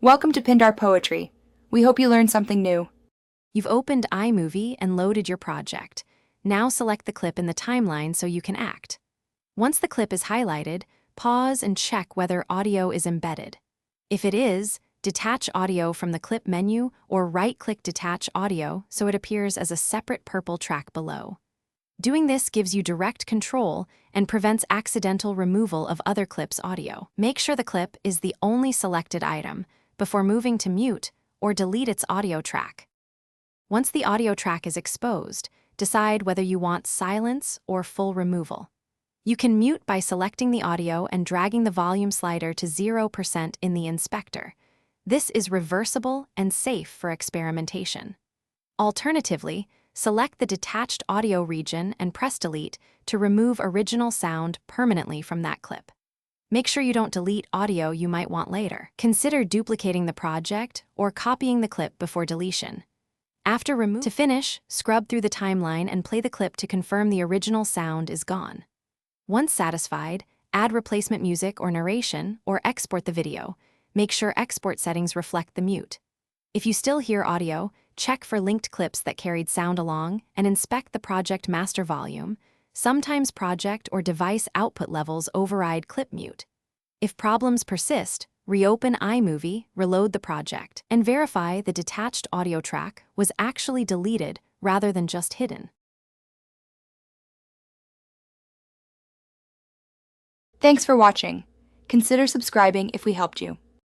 Welcome to Pindar Poetry. We hope you learned something new. You've opened Imovie and loaded your project. Now select the clip in the timeline so you can act. Once the clip is highlighted, pause and check whether audio is embedded. If it is, detach audio from the clip menu or right-click Detach Audio so it appears as a separate purple track below. Doing this gives you direct control and prevents accidental removal of other clips' audio. Make sure the clip is the only selected item before moving to mute or delete its audio track. Once the audio track is exposed, decide whether you want silence or full removal. You can mute by selecting the audio and dragging the volume slider to 0% in the inspector. This is reversible and safe for experimentation. Alternatively, select the detached audio region and press delete to remove original sound permanently from that clip. Make sure you don't delete audio you might want later. Consider duplicating the project or copying the clip before deletion. After remove, to finish, scrub through the timeline and play the clip to confirm the original sound is gone. Once satisfied, add replacement music or narration or export the video. Make sure export settings reflect the mute. If you still hear audio, check for linked clips that carried sound along and inspect the project master volume. Sometimes project or device output levels override clip mute. If problems persist, reopen Imovie, reload the project, and verify the detached audio track was actually deleted rather than just hidden. Thanks for watching. Consider subscribing if we helped you.